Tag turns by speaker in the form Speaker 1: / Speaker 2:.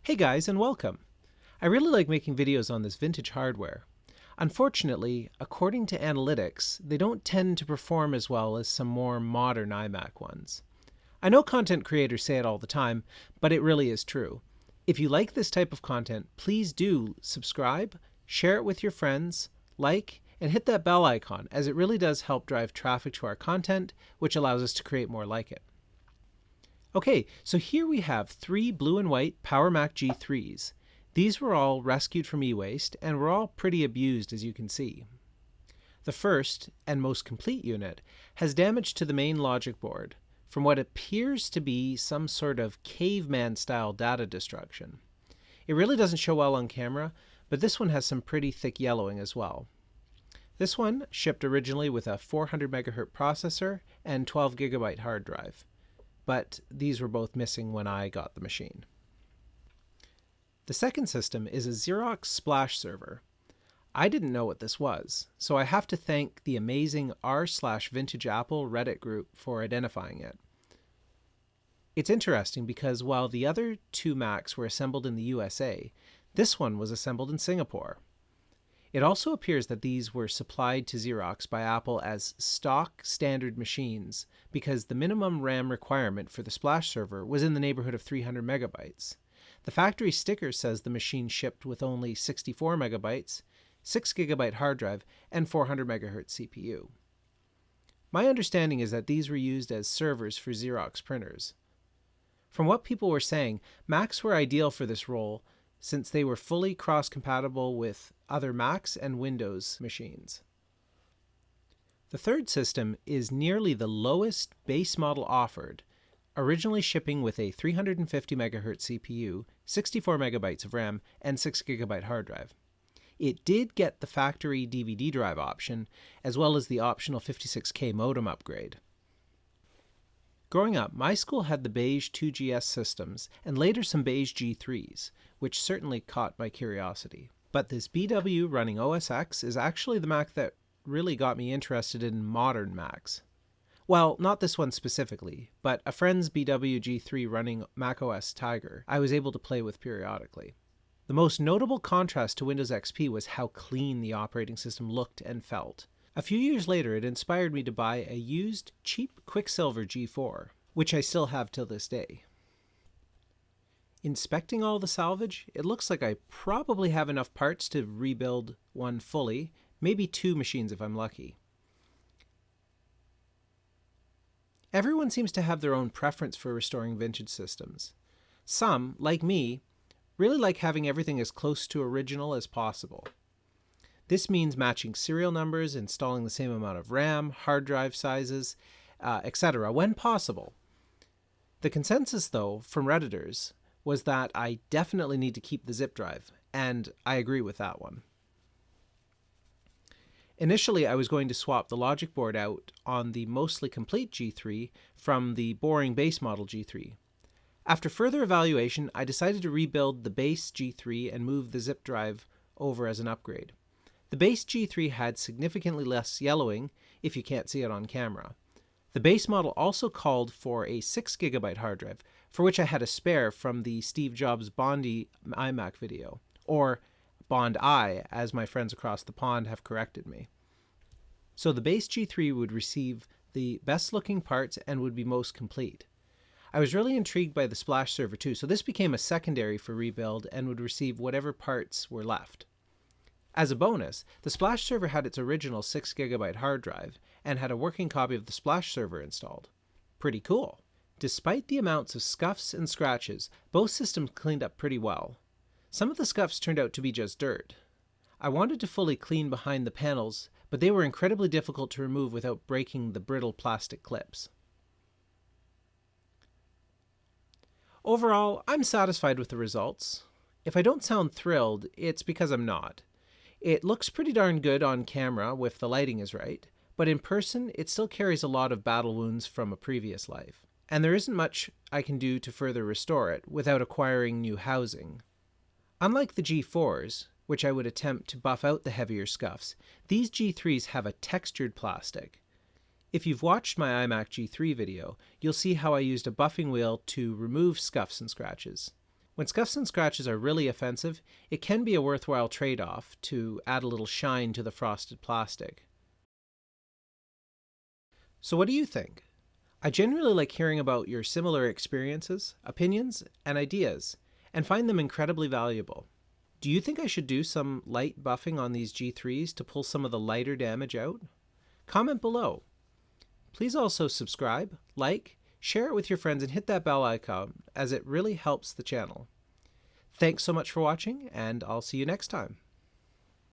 Speaker 1: Hey guys, and welcome! I really like making videos on this vintage hardware. Unfortunately, according to analytics, they don't tend to perform as well as some more modern iMac ones. I know content creators say it all the time, but it really is true. If you like this type of content, please do subscribe, share it with your friends, like, and hit that bell icon, as it really does help drive traffic to our content, which allows us to create more like it. Okay, so here we have 3 blue and white PowerMac G3s. These were all rescued from e-waste and were all pretty abused, as you can see. The first, and most complete unit, has damage to the main logic board from what appears to be some sort of caveman-style data destruction. It really doesn't show well on camera, but this one has some pretty thick yellowing as well. This one shipped originally with a 400 MHz processor and 12 GB hard drive, but these were both missing when I got the machine. The second system is a Xerox splash server. I didn't know what this was, so I have to thank the amazing r/vintageapple Reddit group for identifying it. It's interesting because while the other 2 Macs were assembled in the USA, this one was assembled in Singapore. It also appears that these were supplied to Xerox by Apple as stock standard machines because the minimum RAM requirement for the splash server was in the neighborhood of 300 megabytes. The factory sticker says the machine shipped with only 64 megabytes, 6 GB hard drive, and 400 MHz CPU. My understanding is that these were used as servers for Xerox printers. From what people were saying, Macs were ideal for this role since they were fully cross-compatible with other Macs and Windows machines. The third system is nearly the lowest base model offered, originally shipping with a 350 MHz CPU, 64 megabytes of RAM, and 6 GB hard drive. It did get the factory DVD drive option, as well as the optional 56K modem upgrade. Growing up, my school had the beige 2GS systems, and later some beige G3s, which certainly caught my curiosity. But this BW running OS X is actually the Mac that really got me interested in modern Macs. Well, not this one specifically, but a friend's BW G3 running macOS Tiger I was able to play with periodically. The most notable contrast to Windows XP was how clean the operating system looked and felt. A few years later, it inspired me to buy a used, cheap Quicksilver G4, which I still have till this day. Inspecting all the salvage, it looks like I probably have enough parts to rebuild one fully, maybe 2 machines if I'm lucky. Everyone seems to have their own preference for restoring vintage systems. Some, like me, really like having everything as close to original as possible. This means matching serial numbers, installing the same amount of RAM, hard drive sizes, etc. when possible. The consensus, though, from Redditors was that I definitely need to keep the zip drive, and I agree with that one. Initially, I was going to swap the logic board out on the mostly complete G3 from the boring base model G3. After further evaluation, I decided to rebuild the base G3 and move the zip drive over as an upgrade. The base G3 had significantly less yellowing, if you can't see it on camera. The base model also called for a 6 GB hard drive, for which I had a spare from the Steve Jobs Bondy iMac video, or Bond I, as my friends across the pond have corrected me. So the base G3 would receive the best looking parts and would be most complete. I was really intrigued by the splash server too, so this became a secondary for rebuild and would receive whatever parts were left. As a bonus, the splash server had its original 6 GB hard drive and had a working copy of the splash server installed. Pretty cool. Despite the amounts of scuffs and scratches, both systems cleaned up pretty well. Some of the scuffs turned out to be just dirt. I wanted to fully clean behind the panels, but they were incredibly difficult to remove without breaking the brittle plastic clips. Overall, I'm satisfied with the results. If I don't sound thrilled, it's because I'm not. It looks pretty darn good on camera if the lighting is right, but in person it still carries a lot of battle wounds from a previous life, and there isn't much I can do to further restore it without acquiring new housing. Unlike the G4s, which I would attempt to buff out the heavier scuffs, these G3s have a textured plastic. If you've watched my iMac G3 video, you'll see how I used a buffing wheel to remove scuffs and scratches. When scuffs and scratches are really offensive, it can be a worthwhile trade-off to add a little shine to the frosted plastic. So what do you think? I genuinely like hearing about your similar experiences, opinions, and ideas, and find them incredibly valuable. Do you think I should do some light buffing on these G3s to pull some of the lighter damage out? Comment below. Please also subscribe, like, share it with your friends, and hit that bell icon, as it really helps the channel. Thanks so much for watching, and I'll see you next time.